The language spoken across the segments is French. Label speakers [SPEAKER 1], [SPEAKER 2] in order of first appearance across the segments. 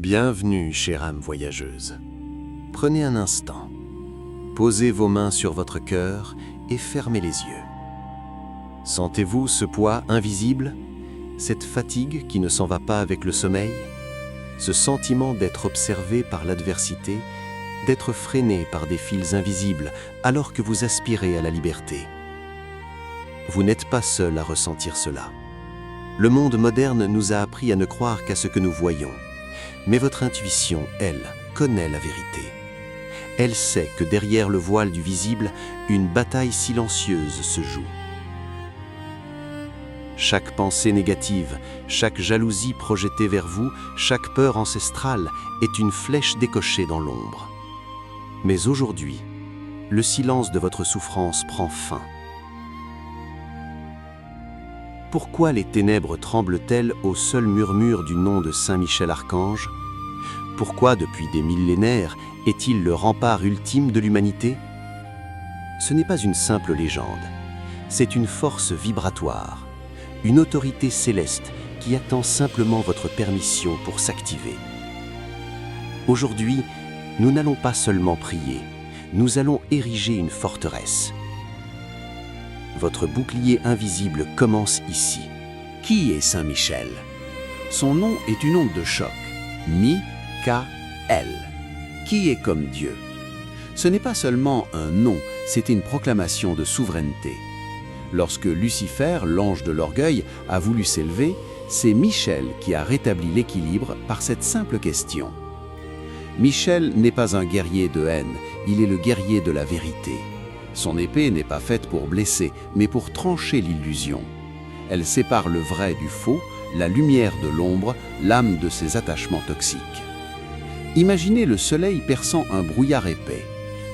[SPEAKER 1] Bienvenue, chère âme voyageuse. Prenez un instant, posez vos mains sur votre cœur et fermez les yeux. Sentez-vous ce poids invisible, cette fatigue qui ne s'en va pas avec le sommeil, ce sentiment d'être observé par l'adversité, d'être freiné par des fils invisibles alors que vous aspirez à la liberté. Vous n'êtes pas seul à ressentir cela. Le monde moderne nous a appris à ne croire qu'à ce que nous voyons. Mais votre intuition, elle, connaît la vérité. Elle sait que derrière le voile du visible, une bataille silencieuse se joue. Chaque pensée négative, chaque jalousie projetée vers vous, chaque peur ancestrale est une flèche décochée dans l'ombre. Mais aujourd'hui, le silence de votre souffrance prend fin. Pourquoi les ténèbres tremblent-elles au seul murmure du nom de Saint Michel Archange? Pourquoi, depuis des millénaires, est-il le rempart ultime de l'humanité? Ce n'est pas une simple légende, c'est une force vibratoire, une autorité céleste qui attend simplement votre permission pour s'activer. Aujourd'hui, nous n'allons pas seulement prier, nous allons ériger une forteresse. Votre bouclier invisible commence ici.
[SPEAKER 2] Qui est Saint Michel? Son nom est une onde de choc. Mi-Ka-El. Qui est comme Dieu? Ce n'est pas seulement un nom, c'est une proclamation de souveraineté. Lorsque Lucifer, l'ange de l'orgueil, a voulu s'élever, c'est Michel qui a rétabli l'équilibre par cette simple question. Michel n'est pas un guerrier de haine, il est le guerrier de la vérité. Son épée n'est pas faite pour blesser, mais pour trancher l'illusion. Elle sépare le vrai du faux, la lumière de l'ombre, l'âme de ses attachements toxiques. Imaginez le soleil perçant un brouillard épais.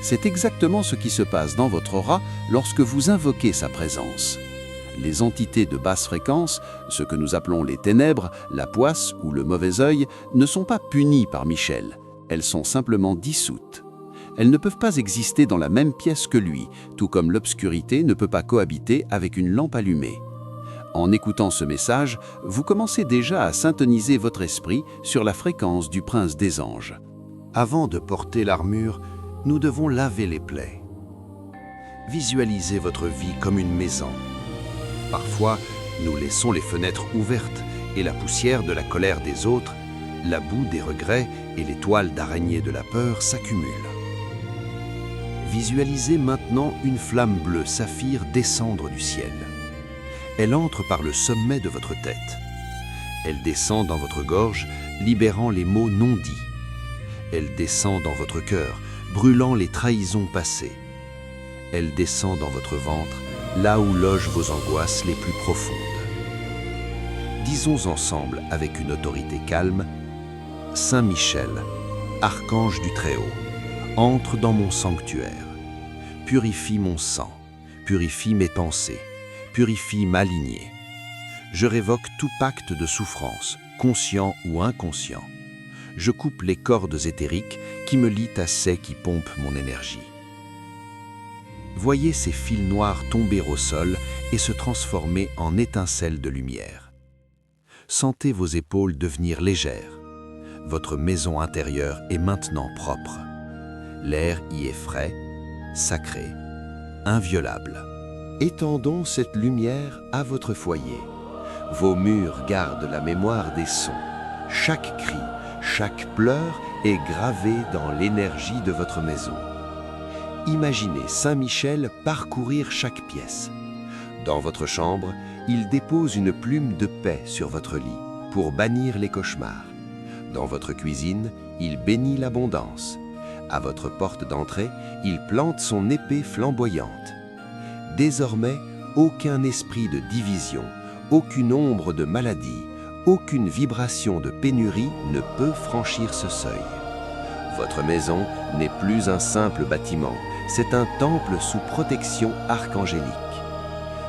[SPEAKER 2] C'est exactement ce qui se passe dans votre aura lorsque vous invoquez sa présence. Les entités de basse fréquence, ce que nous appelons les ténèbres, la poisse ou le mauvais œil, ne sont pas punies par Michel. Elles sont simplement dissoutes. Elles ne peuvent pas exister dans la même pièce que lui, tout comme l'obscurité ne peut pas cohabiter avec une lampe allumée. En écoutant ce message, vous commencez déjà à syntoniser votre esprit sur la fréquence du prince des anges.
[SPEAKER 1] Avant de porter l'armure, nous devons laver les plaies. Visualisez votre vie comme une maison. Parfois, nous laissons les fenêtres ouvertes et la poussière de la colère des autres, la boue des regrets et les toiles d'araignée de la peur s'accumulent. Visualisez maintenant une flamme bleue saphir descendre du ciel. Elle entre par le sommet de votre tête. Elle descend dans votre gorge, libérant les mots non dits. Elle descend dans votre cœur, brûlant les trahisons passées. Elle descend dans votre ventre, là où logent vos angoisses les plus profondes. Disons ensemble, avec une autorité calme, « Saint Michel, archange du Très-Haut, entre dans mon sanctuaire, purifie mon sang, purifie mes pensées, purifie ma lignée. Je révoque tout pacte de souffrance, conscient ou inconscient. Je coupe les cordes éthériques qui me lient à ces qui pompent mon énergie. » Voyez ces fils noirs tomber au sol et se transformer en étincelles de lumière. Sentez vos épaules devenir légères. Votre maison intérieure est maintenant propre. L'air y est frais, sacré, inviolable. Étendons cette lumière à votre foyer. Vos murs gardent la mémoire des sons. Chaque cri, chaque pleur est gravé dans l'énergie de votre maison. Imaginez Saint Michel parcourir chaque pièce. Dans votre chambre, il dépose une plume de paix sur votre lit pour bannir les cauchemars. Dans votre cuisine, il bénit l'abondance. À votre porte d'entrée, il plante son épée flamboyante. Désormais, aucun esprit de division, aucune ombre de maladie, aucune vibration de pénurie ne peut franchir ce seuil. Votre maison n'est plus un simple bâtiment, c'est un temple sous protection archangélique.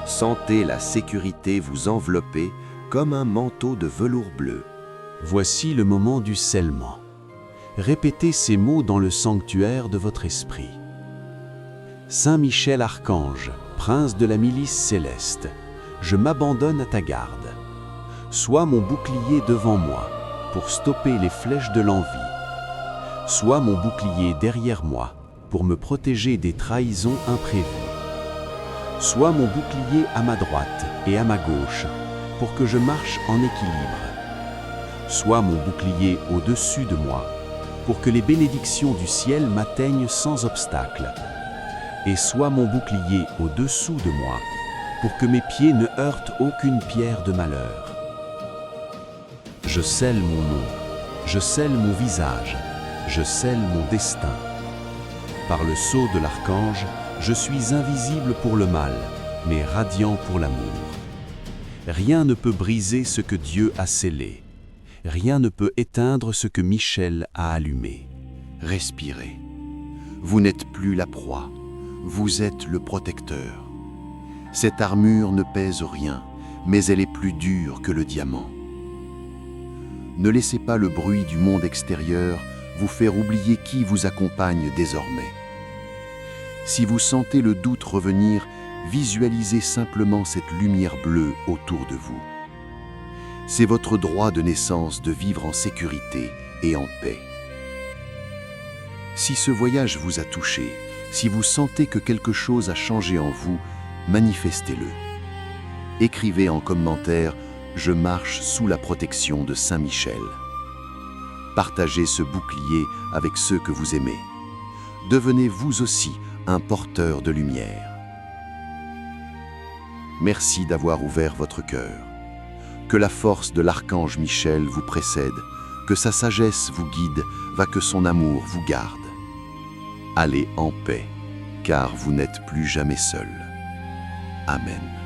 [SPEAKER 1] Sentez la sécurité vous envelopper comme un manteau de velours bleu.
[SPEAKER 2] Voici le moment du scellement. Répétez ces mots dans le sanctuaire de votre esprit. Saint Michel Archange, prince de la milice céleste, je m'abandonne à ta garde. Sois mon bouclier devant moi, pour stopper les flèches de l'envie. Sois mon bouclier derrière moi pour me protéger des trahisons imprévues. Sois mon bouclier à ma droite et à ma gauche pour que je marche en équilibre. Sois mon bouclier au-dessus de moi pour que les bénédictions du ciel m'atteignent sans obstacle. Et sois mon bouclier au-dessous de moi pour que mes pieds ne heurtent aucune pierre de malheur. Je scelle mon nom, je scelle mon visage, je scelle mon destin. Par le sceau de l'archange, je suis invisible pour le mal, mais radiant pour l'amour. Rien ne peut briser ce que Dieu a scellé. Rien ne peut éteindre ce que Michel a allumé.
[SPEAKER 1] Respirez. Vous n'êtes plus la proie, vous êtes le protecteur. Cette armure ne pèse rien, mais elle est plus dure que le diamant. Ne laissez pas le bruit du monde extérieur vous faire oublier qui vous accompagne désormais. Si vous sentez le doute revenir, visualisez simplement cette lumière bleue autour de vous. C'est votre droit de naissance de vivre en sécurité et en paix. Si ce voyage vous a touché, si vous sentez que quelque chose a changé en vous, manifestez-le. Écrivez en commentaire « Je marche sous la protection de Saint Michel ». Partagez ce bouclier avec ceux que vous aimez. Devenez vous aussi un porteur de lumière. Merci d'avoir ouvert votre cœur. Que la force de l'archange Michel vous précède, que sa sagesse vous guide, va que son amour vous garde. Allez en paix, car vous n'êtes plus jamais seul. Amen.